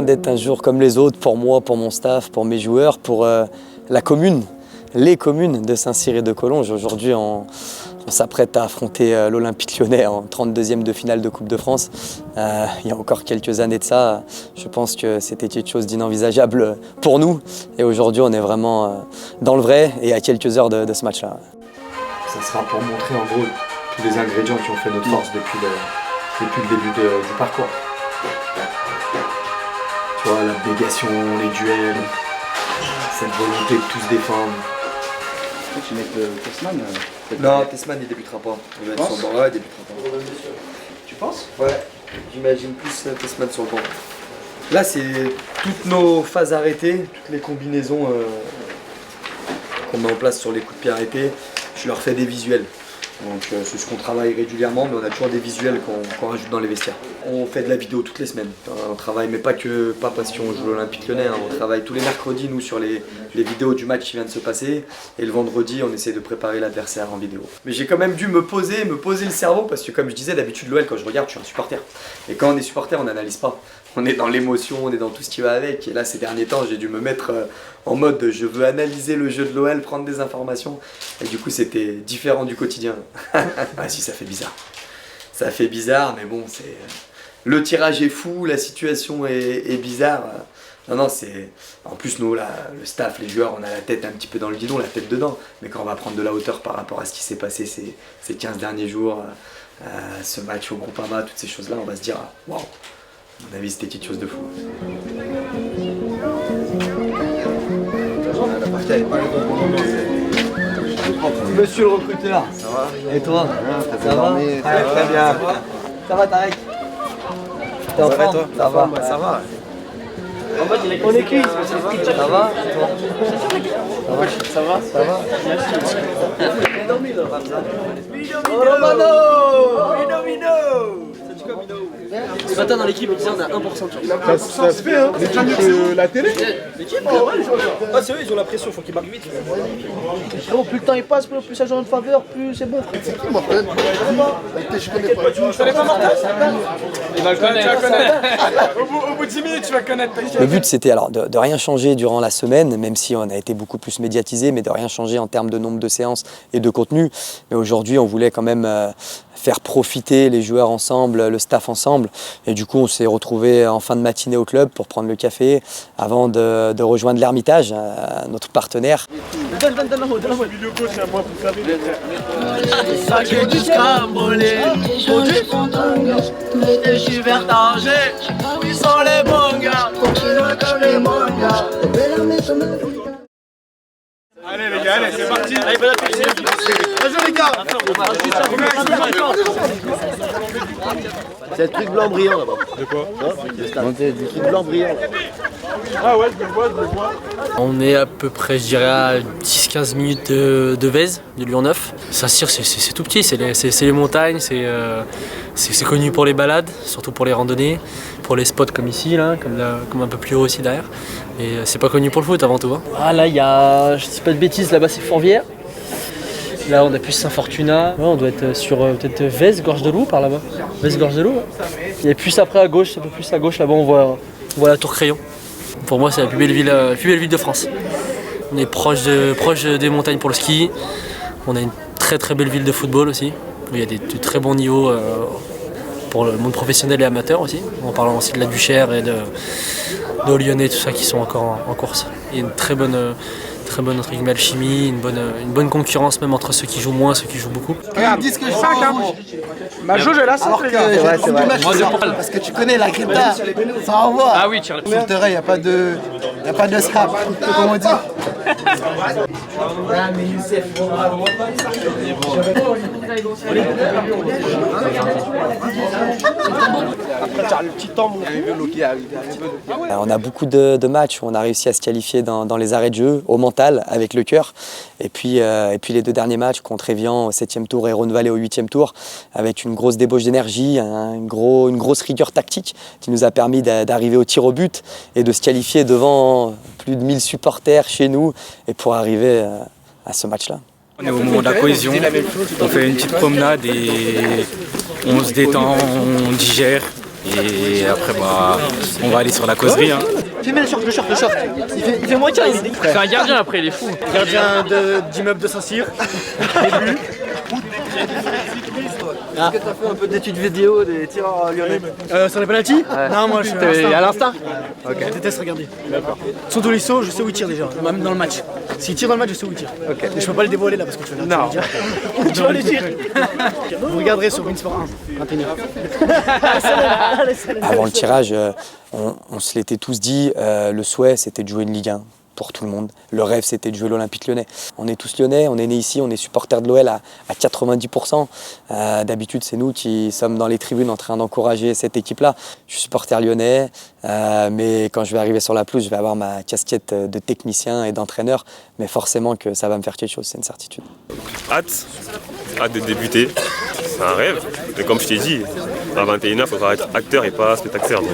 d'être un jour comme les autres pour moi, pour mon staff, pour mes joueurs, pour la commune, les communes de Saint-Cyr et de Collonges. Aujourd'hui, on s'apprête à affronter l'Olympique Lyonnais en 32e de finale de Coupe de France. Il y a encore quelques années de ça, je pense que c'était quelque chose d'inenvisageable pour nous. Et aujourd'hui, on est vraiment dans le vrai et à quelques heures de ce match-là. Ça sera pour montrer en gros tous les ingrédients qui ont fait notre force depuis le début du parcours. Tu vois, l'abnégation, les duels, cette volonté de tous défendre. Tu mets Tessman Non, Tessman il débutera pas. Il va être sur le banc, il débutera pas. Tu penses? Ouais, j'imagine plus Tessman sur le banc. Là, c'est toutes nos phases arrêtées, toutes les combinaisons qu'on met en place sur les coups de pied arrêtés. Je leur fais des visuels. Donc c'est ce qu'on travaille régulièrement, mais on a toujours des visuels qu'on rajoute dans les vestiaires. On fait de la vidéo toutes les semaines. On travaille, mais pas parce qu'on joue l'Olympique Lyonnais. On travaille tous les mercredis, nous, sur les vidéos du match qui vient de se passer. Et le vendredi, on essaie de préparer l'adversaire en vidéo. Mais j'ai quand même dû me poser le cerveau, parce que comme je disais, d'habitude, l'OL, quand je regarde, je suis un supporter. Et quand on est supporter, on n'analyse pas. On est dans l'émotion, on est dans tout ce qui va avec. Et là, ces derniers temps, j'ai dû me mettre en mode je veux analyser le jeu de l'OL, prendre des informations. Et du coup, c'était différent du quotidien. Ah si, ça fait bizarre. Ça fait bizarre, mais bon, c'est le tirage est fou, la situation est bizarre. Non, c'est... En plus, nous, là, le staff, les joueurs, on a la tête un petit peu dans le guidon, la tête dedans. Mais quand on va prendre de la hauteur par rapport à ce qui s'est passé ces 15 derniers jours, ce match au Groupama, toutes ces choses-là, on va se dire waouh. À mon avis, c'était quelque chose de fou. Monsieur le recruteur, ça va? Et toi? Ça va? Très bien. Ça va Tarek? T'es en forme? Ça va? Ça va. On est qui? Ça va? Ça va? Ça va? Ce matin dans l'équipe, on a 1% de chance. Ça se fait, hein. L'équipe de la télé. L'équipe, ah c'est vrai, ils ont la pression, faut qu'ils marquent vite. Frérot, plus le temps il passe, plus ça joue en faveur, plus c'est bon. C'est qui, Martin? Je connais pas. Je connais pas Martin. Il va le connaître. Au bout de 10 minutes, tu vas connaître. Le but, c'était alors de rien changer durant la semaine, même si on a été beaucoup plus médiatisé, mais de rien changer en termes de nombre de séances et de contenu. Mais aujourd'hui, on voulait quand même faire profiter les joueurs ensemble, le staff ensemble. Et du coup, on s'est retrouvés en fin de matinée au club pour prendre le café avant de rejoindre l'Ermitage, notre partenaire. Je suis vertangé, ils sont les bons gars. Allez les gars, allez, c'est parti. Allez, bon appétit. Vas-y les gars. C'est un truc blanc brillant là-bas. De quoi? C'est du truc blanc brillant. Ah ouais, je le vois. On est à peu près, je dirais, à 10-15 minutes de Vèze, de Lyon 9. Saint-Cyr, c'est tout petit, c'est les montagnes, c'est connu pour les balades, surtout pour les randonnées, pour les spots comme ici, là, comme un peu plus haut aussi derrière. Et c'est pas connu pour le foot avant tout. Hein. Ah là il y a, je dis pas de bêtises, là-bas c'est Fourvière. Là on a plus Saint-Fortuna. Ouais, on doit être sur peut-être Vèze, Gorge de Loup par là-bas. Vèze, Gorge de Loup. Ouais. Et plus après à gauche, un peu plus à gauche là-bas on voit la Tour Crayon. Pour moi c'est la plus belle ville de France. On est proche des montagnes pour le ski. On a une très très belle ville de football aussi. Où il y a de très bons niveaux pour le monde professionnel et amateur aussi. En parlant aussi de la Duchère et de Lyonnais, tout ça qui sont encore en course. Il y a une très bonne entre guillemets, alchimie, une bonne concurrence même entre ceux qui jouent moins et ceux qui jouent beaucoup. Regarde, dis ce que je sens, hein. Ma jauge est là, c'est les gars. Ouais, c'est vrai. Parce que tu connais la Greta, ça envoie. Ah oui, tu as Sur le terrain, il n'y a pas de sap, comme on dit. On a beaucoup de matchs où on a réussi à se qualifier dans les arrêts de jeu, au mental, avec le cœur. Et puis les deux derniers matchs contre Evian au 7e tour et Rhône-Vallée au 8e tour, avec une grosse débauche d'énergie, une grosse rigueur tactique qui nous a permis d'arriver au tir au but et de se qualifier devant plus de 1000 supporters chez nous et pour arriver à ce match-là. On est au moment de la cohésion, on fait une petite promenade et on se détend, on digère Et après, bah, on va aller sur la causerie. Hein. Fais-moi le short. Il fait moins 15. C'est un gardien après, il est fou. Gardien d'immeuble de Saint-Cyr. Est-ce que t'as fait un peu d'études vidéo des tireurs lyonnais Sur les penalties Non, moi je suis à l'instinct. Je déteste regarder. Surtout l'ISO, je sais où il tire déjà, même dans le match. S'il tire dans le match, je sais où il tire. Mais je peux pas le dévoiler là parce que tu vas Non. tu vas le dire. Vous regarderez sur Winsport 1, 21h. Avant le tirage, on se l'était tous dit, le souhait c'était de jouer une Ligue 1 pour tout le monde. Le rêve c'était de jouer l'Olympique Lyonnais. On est tous lyonnais, on est nés ici, on est supporters de l'OL à 90%. D'habitude c'est nous qui sommes dans les tribunes en train d'encourager cette équipe-là. Je suis supporter lyonnais, mais quand je vais arriver sur la pelouse, je vais avoir ma casquette de technicien et d'entraîneur, mais forcément que ça va me faire quelque chose, c'est une certitude. Hâte de débuter, c'est un rêve. Mais comme je t'ai dit, à 21h, il faudra être acteur et pas spectateur. Donc,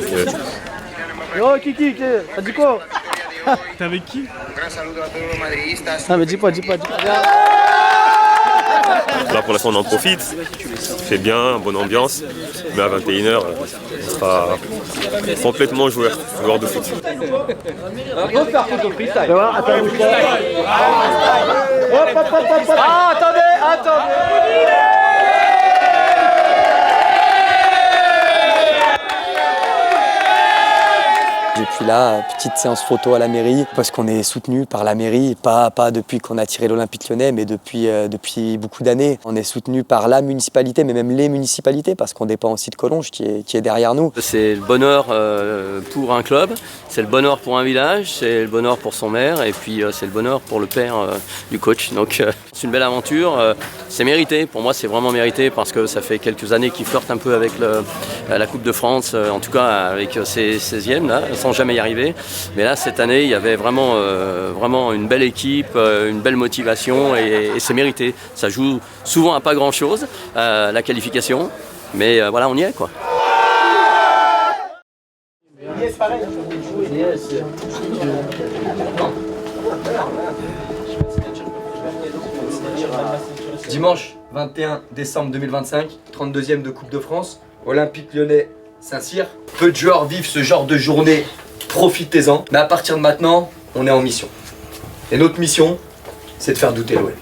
Yo Kiki, t'as dit quoi? T'es avec qui? Non mais dis pas. là, pour l'instant, on en profite. C'est bien, bonne ambiance. Mais à 21h, on sera complètement joueur de foot. Attendez. Et puis là, petite séance photo à la mairie, parce qu'on est soutenu par la mairie, pas depuis qu'on a tiré l'Olympique Lyonnais, mais depuis beaucoup d'années. On est soutenu par la municipalité, mais même les municipalités, parce qu'on dépend aussi de Collonges, qui est derrière nous. C'est le bonheur pour un club, c'est le bonheur pour un village, c'est le bonheur pour son maire, et puis c'est le bonheur pour le père du coach. Donc c'est une belle aventure, c'est mérité, pour moi c'est vraiment mérité, parce que ça fait quelques années qu'il flirte un peu avec la Coupe de France, en tout cas avec ses 16e, là, sans jamais y arriver. Mais là, cette année, il y avait vraiment une belle équipe, une belle motivation et c'est mérité. Ça joue souvent à pas grand-chose, la qualification, mais voilà, on y est, quoi. Dimanche 21 décembre 2025, 32e de Coupe de France, Olympique Lyonnais Saint-Cyr. Peu de joueurs vivent ce genre de journée, profitez-en. Mais à partir de maintenant, on est en mission. Et notre mission, c'est de faire douter l'OL.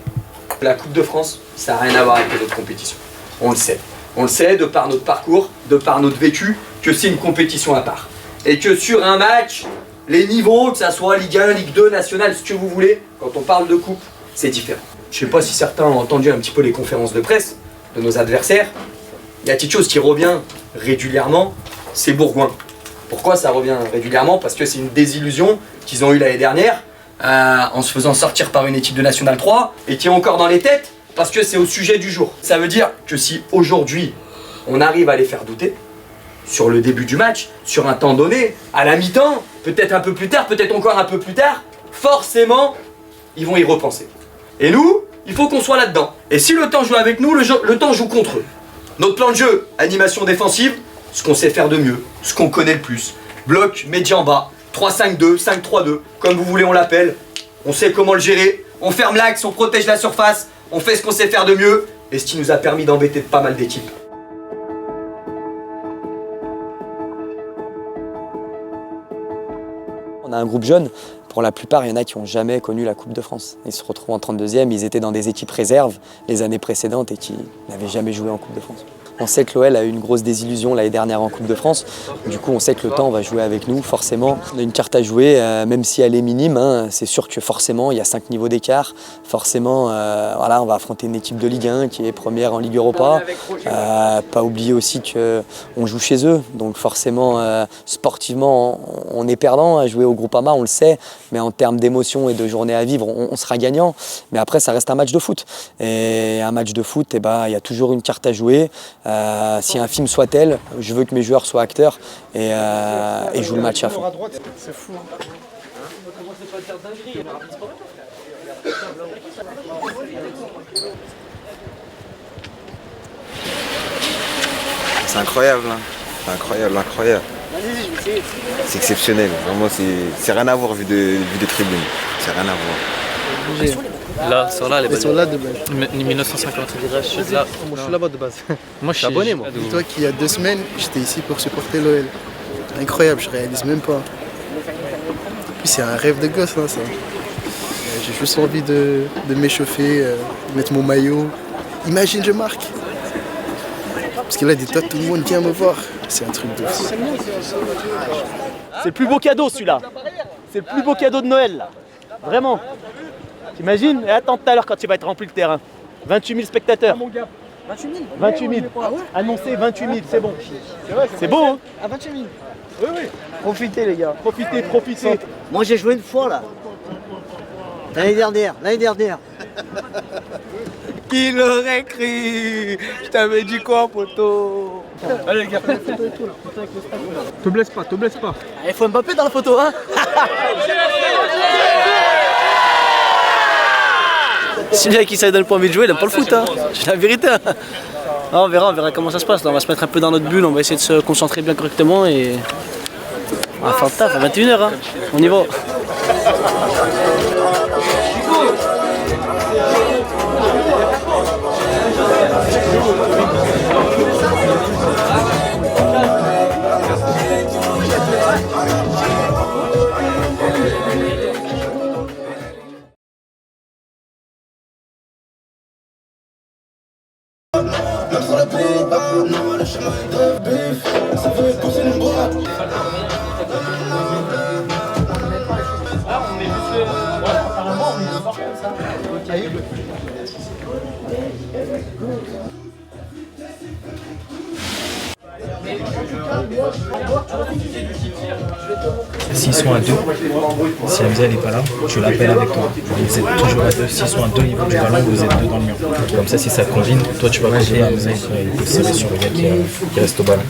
La Coupe de France, ça n'a rien à voir avec les autres compétitions. On le sait. On le sait de par notre parcours, de par notre vécu, que c'est une compétition à part. Et que sur un match, les niveaux, que ça soit Ligue 1, Ligue 2, Nationale, ce que vous voulez, quand on parle de coupe, c'est différent. Je ne sais pas si certains ont entendu un petit peu les conférences de presse de nos adversaires. Il y a une petite chose qui revient régulièrement, c'est Bourgoin. Pourquoi ça revient régulièrement? Parce que c'est une désillusion qu'ils ont eue l'année dernière en se faisant sortir par une équipe de National 3 et qui est encore dans les têtes parce que c'est au sujet du jour. Ça veut dire que si aujourd'hui on arrive à les faire douter sur le début du match, sur un temps donné, à la mi-temps, peut-être un peu plus tard, peut-être encore un peu plus tard, forcément ils vont y repenser. Et nous, il faut qu'on soit là-dedans. Et si le temps joue avec nous, le temps joue contre eux. Notre plan de jeu, animation défensive, ce qu'on sait faire de mieux, ce qu'on connaît le plus. Bloc, média en bas, 3-5-2, 5-3-2, comme vous voulez on l'appelle. On sait comment le gérer, on ferme l'axe, on protège la surface, on fait ce qu'on sait faire de mieux, et ce qui nous a permis d'embêter pas mal d'équipes. On a un groupe jeune, pour la plupart, il y en a qui n'ont jamais connu la Coupe de France. Ils se retrouvent en 32e, ils étaient dans des équipes réserves les années précédentes et qui n'avaient jamais joué en Coupe de France. On sait que l'OL a eu une grosse désillusion l'année dernière en Coupe de France. Du coup, on sait que le temps va jouer avec nous, forcément. On a une carte à jouer, même si elle est minime. Hein, c'est sûr que forcément, il y a 5 niveaux d'écart. Forcément, voilà, on va affronter une équipe de Ligue 1 qui est première en Ligue Europa. Pas oublier aussi qu'on joue chez eux. Donc forcément, sportivement, on est perdant à jouer au Groupama, on le sait. Mais en termes d'émotion et de journée à vivre, on sera gagnant. Mais après, ça reste un match de foot. Et un match de foot, il y a toujours une carte à jouer. Si un film soit-elle, je veux que mes joueurs soient acteurs et jouent le match à fond. C'est fou. C'est incroyable, hein. C'est incroyable. C'est exceptionnel, vraiment c'est rien à voir vu de tribune. C'est rien à voir. Là, sur là, les Ils sont là de base. 1950. Moi, je suis là-bas de base. Moi, je suis abonné, moi. Dis-toi qu'il y a 2 semaines, j'étais ici pour supporter l'OL. Incroyable, je réalise même pas. Et puis c'est un rêve de gosse, hein, ça. J'ai juste envie de m'échauffer, mettre mon maillot. Imagine, je marque. Parce que là, des tas, tout le monde vient me voir. C'est un truc de fou. C'est le plus beau cadeau celui-là. C'est le plus beau cadeau de Noël là. Vraiment. T'imagines? Et attends tout à l'heure quand il va être rempli le terrain. 28 000 spectateurs. 28 000. Annoncé 28 000, c'est bon. C'est beau hein? À 28 000. Oui, oui. Profitez les gars. Profitez. Moi j'ai joué une fois là. L'année dernière. Qui l'aurait cru? Je t'avais dit quoi, poteau? Allez les gars, fais la photo et tout là. Te blesse pas. Il faut Mbappé dans la photo hein. Si le mec qui ça donne pas envie de jouer, il aime pas le foot hein. C'est la vérité. Hein. Ah, on verra comment ça se passe. Là, on va se mettre un peu dans notre bulle, on va essayer de se concentrer bien correctement et on va faire le taf à 21h hein. On y va. S'ils sont à 2, si Hamza n'est pas là, tu l'appelles avec toi. Vous êtes toujours à 2. S'ils sont à 2 niveaux du ballon, vous êtes 2 dans le mur. Comme ça, si ça combine, toi tu vas combiner Hamza, il peut serrer sur le gars qui reste au ballon.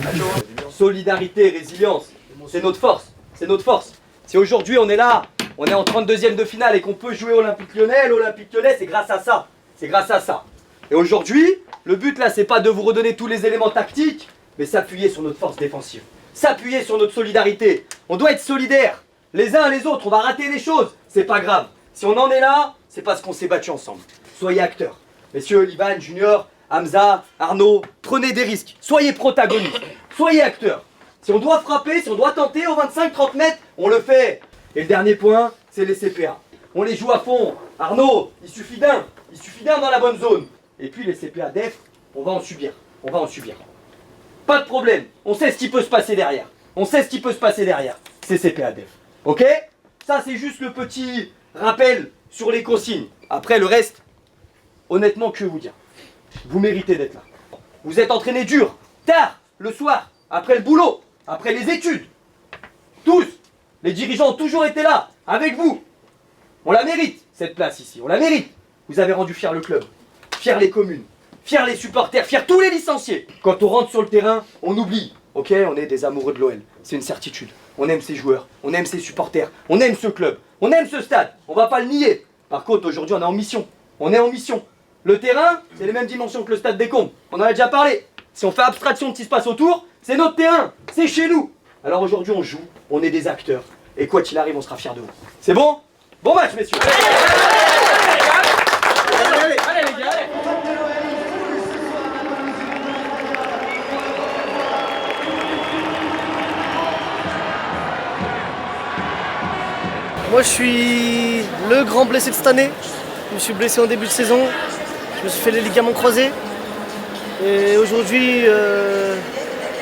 Solidarité, résilience, c'est notre force. Si aujourd'hui on est là, on est en 32e de finale et qu'on peut jouer Olympique Lyonnais, l'Olympique Lyonnais, c'est grâce à ça. Et aujourd'hui, le but là, c'est pas de vous redonner tous les éléments tactiques, mais s'appuyer sur notre force défensive. S'appuyer sur notre solidarité. On doit être solidaires, les uns les autres. On va rater des choses, c'est pas grave. Si on en est là, c'est parce qu'on s'est battu ensemble. Soyez acteurs. Messieurs, Livan, Junior, Hamza, Arnaud, prenez des risques. Soyez protagonistes. Soyez acteurs. Si on doit frapper, si on doit tenter aux 25-30 mètres, on le fait. Et le dernier point, c'est les CPA. On les joue à fond. Arnaud, il suffit d'un dans la bonne zone. Et puis les CPA def, on va en subir. Pas de problème, on sait ce qui peut se passer derrière. C'est CPA def. Ok? Ça c'est juste le petit rappel sur les consignes. Après le reste, honnêtement, que vous dire? Vous méritez d'être là. Vous êtes entraînés dur, tard, le soir, après le boulot, après les études. Tous, les dirigeants ont toujours été là, avec vous. On la mérite, cette place ici, on la mérite. Vous avez rendu fier le club, fier les communes, fier les supporters, fier tous les licenciés. Quand on rentre sur le terrain, on oublie. Ok, on est des amoureux de l'OL, c'est une certitude. On aime ses joueurs, on aime ses supporters, on aime ce club, on aime ce stade, on va pas le nier. Par contre, aujourd'hui, on est en mission. Le terrain, c'est les mêmes dimensions que le stade des Combes. On en a déjà parlé. Si on fait abstraction de ce qui se passe autour, c'est notre terrain, c'est chez nous. Alors aujourd'hui, on joue, on est des acteurs. Et quoi qu'il arrive, on sera fiers de vous. C'est bon? Bon match, messieurs. Allez les gars, allez. Moi je suis le grand blessé de cette année. Je me suis blessé en début de saison. Je me suis fait les ligaments croisés. Et aujourd'hui,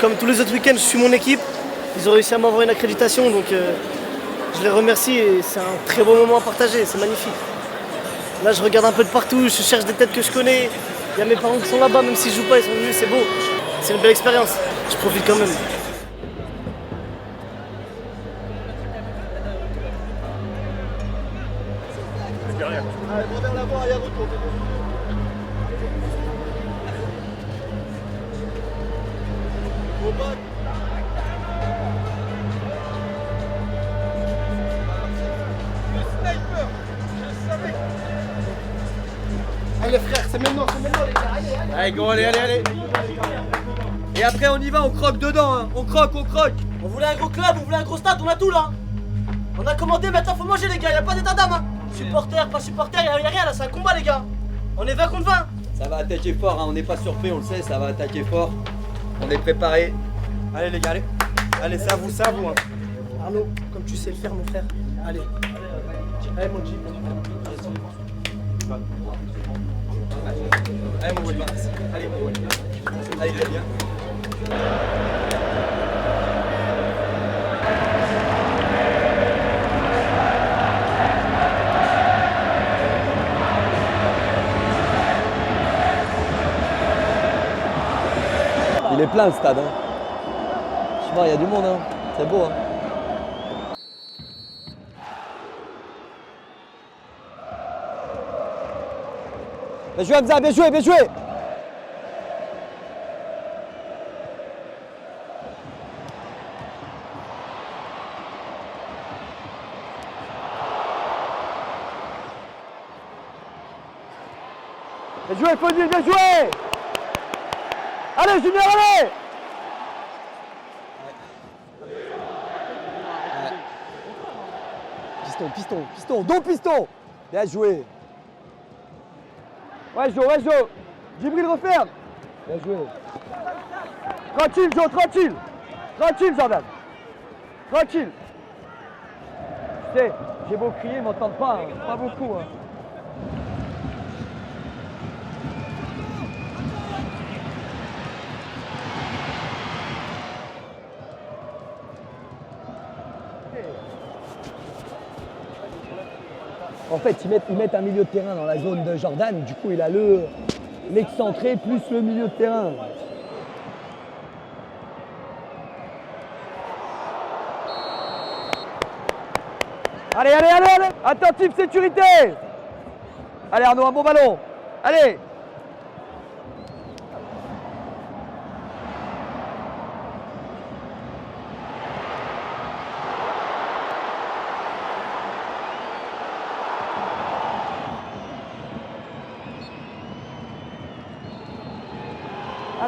comme tous les autres week-ends, je suis mon équipe. Ils ont réussi à m'avoir une accréditation, donc je les remercie et c'est un très beau moment à partager, c'est magnifique. Là je regarde un peu de partout, je cherche des têtes que je connais. Il y a mes parents qui sont là-bas, même s'ils jouent pas, ils sont venus, c'est beau. C'est une belle expérience, je profite quand même. Allez frère, c'est maintenant les gars, allez go, allez. Et après on y va, on croque dedans, hein. On croque. On voulait un gros club, on voulait un gros stade, on a tout là. On a commandé, maintenant faut manger les gars, y a pas d'état d'âme hein. Supporter, pas supporter, y'a rien là, c'est un combat les gars. On est 20 contre 20. Ça va attaquer fort, hein. On n'est pas surpris, on le sait, ça va attaquer fort. On est préparé. Allez les gars, allez. Allez, c'est à vous, hein. Arnaud, comme tu sais le faire mon frère. Allez. Allez mon Jeep. Allez mon Jeep. Allez. Allez, très bien. Il est plein le stade. Hein. Je sais pas, il y a du monde. Hein. C'est beau. Hein. Bien joué Hamza, bien joué, bien joué. Bien joué, Faudil, bien joué. Allez Junior, allez. Piston, dos piston. Bien joué. Ouais Jo. Djibril referme. Bien joué. Tranquille Jo, tranquille. Tranquille Jordan. Tranquille. Tu sais, j'ai beau crier, ils m'entendent pas, hein. Pas beaucoup. Hein. En fait, ils mettent un milieu de terrain dans la zone de Jordan, du coup il a l'excentré plus le milieu de terrain. Allez. Attentif, sécurité. Allez Arnaud, un bon ballon. Allez.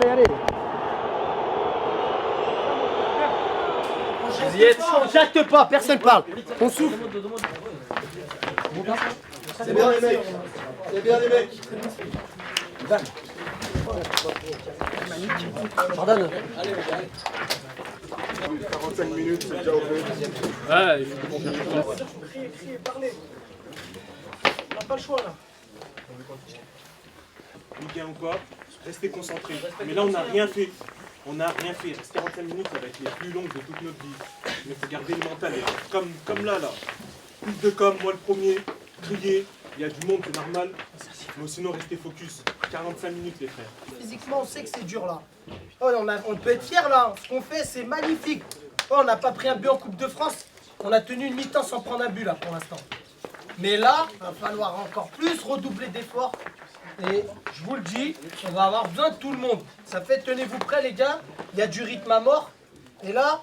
Allez. Vous y êtes. On jacte pas, personne parle. On souffle. C'est bien les mecs. Jordan. 45 minutes, c'est déjà ouvert. Ouais, crier, parler. On n'a pas le choix là. Ligue 1 ou quoi, restez concentrés. Mais là, on n'a rien fait. Ces 45 minutes, ça va être les plus longues de toute notre vie. Mais il faut garder le mental. Et comme là. Plus de com, moi le premier. Crier. Il y a du monde, c'est normal. Mais sinon, restez focus. 45 minutes, les frères. Physiquement, on sait que c'est dur là. Oh, on peut être fier là. Ce qu'on fait, c'est magnifique. Oh, on n'a pas pris un but en Coupe de France. On a tenu une mi-temps sans prendre un but là pour l'instant. Mais là, il va falloir encore plus redoubler d'efforts. Et je vous le dis, on va avoir besoin de tout le monde. Ça fait, tenez-vous prêts les gars, il y a du rythme à mort. Et là,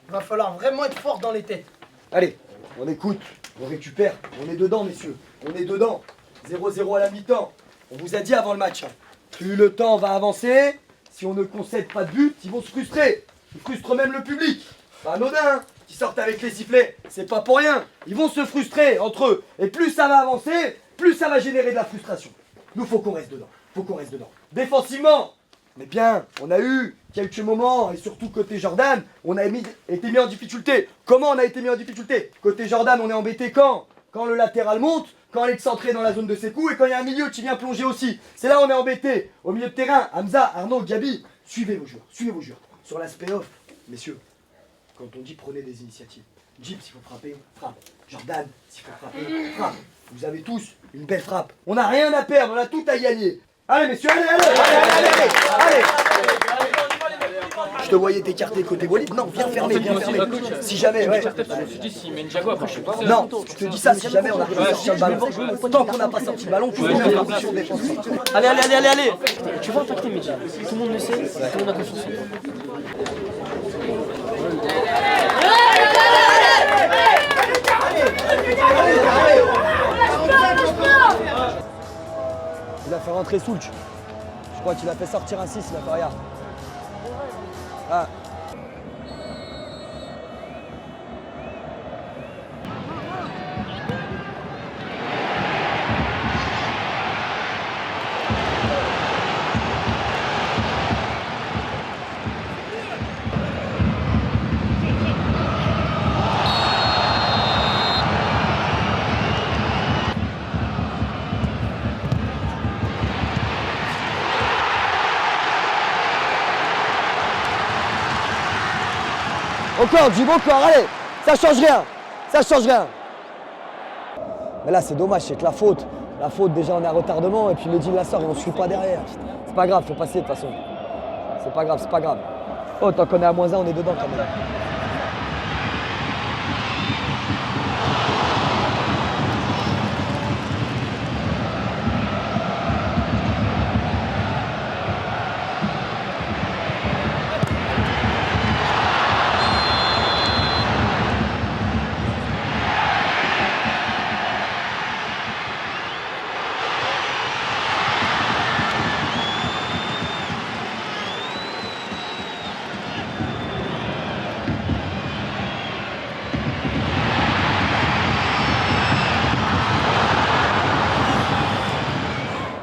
il va falloir vraiment être fort dans les têtes. Allez, on écoute, on récupère, on est dedans messieurs, on est dedans. 0-0 à la mi-temps. On vous a dit avant le match, hein. Plus le temps va avancer, si on ne concède pas de but, ils vont se frustrer. Ils frustrent même le public. Pas anodin, hein, qui sortent avec les sifflets, c'est pas pour rien. Ils vont se frustrer entre eux. Et plus ça va avancer, plus ça va générer de la frustration. Nous, faut qu'on reste dedans. Défensivement, mais bien, on a eu quelques moments, et surtout côté Jordan, on a été mis en difficulté. Comment on a été mis en difficulté? Côté Jordan, on est embêté quand le latéral monte, quand elle est centrée dans la zone de ses coups, et quand il y a un milieu qui vient plonger aussi. C'est là où on est embêté. Au milieu de terrain, Hamza, Arnaud, Gabi, suivez vos joueurs. Sur l'aspect off, messieurs, quand on dit prenez des initiatives. Jib, s'il faut frapper, frappe. Jordan, s'il faut frapper, frappe. Vous avez tous une belle frappe. On n'a rien à perdre, on a tout à gagner. Allez messieurs, allez. Je te voyais t'écarter côté Walid. Non, viens fermer. Si jamais, ouais. Je me suis dit, s'il met une Jaguar, après je suis pas. Non, je te dis ça si jamais on n'a pas sorti le ballon. Tant qu'on n'a pas sorti le ballon, tu peux faire une position défensive. Allez. Tu vas impacter Mehdi. Tout le monde le sait, tout le monde a confiance en toi. Il a fait rentrer Soulch. Je crois qu'il a fait sortir un 6, il a fait rien. Ah. Encore, Jim, encore, allez. Ça change rien. Ça change rien. Mais là, c'est dommage, c'est que la faute, déjà, on est à retardement. Et puis Mehdi la sort et on ne suit pas derrière. C'est pas grave, faut passer de toute façon. C'est pas grave, c'est pas grave. Oh, tant qu'on est à -1, on est dedans quand même.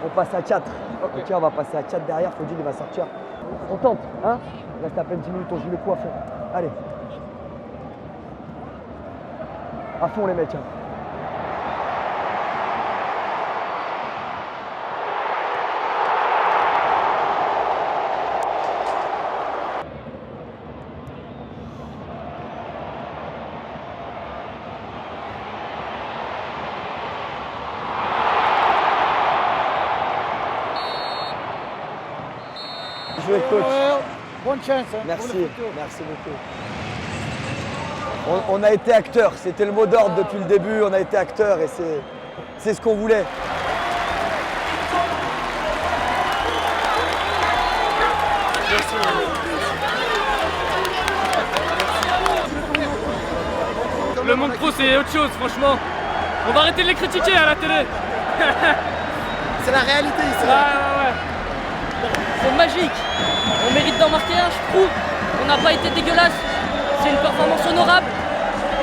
On passe à 4. Ok, on va passer à 4 derrière. Faudil, il va sortir. On tente, hein? Il reste à peine 10 minutes, on joue les coups à fond. Allez. À fond, les mecs. Hein. Jouer coach. Bonne chance. Hein, merci beaucoup. On a été acteurs, c'était le mot d'ordre depuis le début, on a été acteurs et c'est ce qu'on voulait. Le monde pro c'est autre chose franchement. On va arrêter de les critiquer à la télé. C'est la réalité ici. Ouais. C'est magique. On mérite d'en marquer un, je trouve. On n'a pas été dégueulasse. C'est une performance honorable.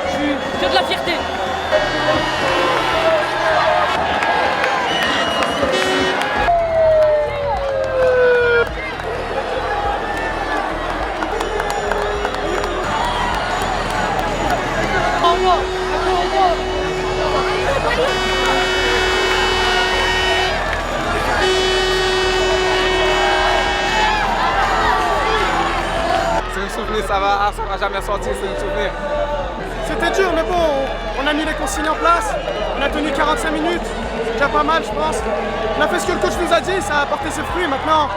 Je suis que de la fierté. Ça va jamais sortir, c'est un souvenir. C'était dur, mais bon, on a mis les consignes en place. On a tenu 45 minutes, c'est déjà pas mal, je pense. On a fait ce que le coach nous a dit, ça a apporté ses fruits. Maintenant,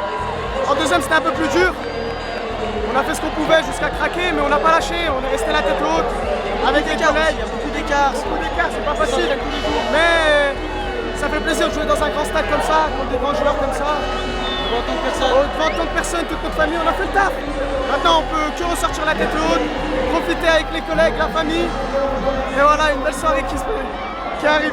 en deuxième, c'était un peu plus dur. On a fait ce qu'on pouvait jusqu'à craquer, mais on n'a pas lâché. On est resté la tête haute avec les collègues. Il y a beaucoup d'écart. C'est pas facile. Mais ça fait plaisir de jouer dans un grand stade comme ça, contre des grands joueurs comme ça. Devant tant de personnes, toute notre famille, on a fait le taf. Maintenant, on peut que ressortir la tête haute, profiter avec les collègues, la famille. Et voilà, une belle soirée qui arrive.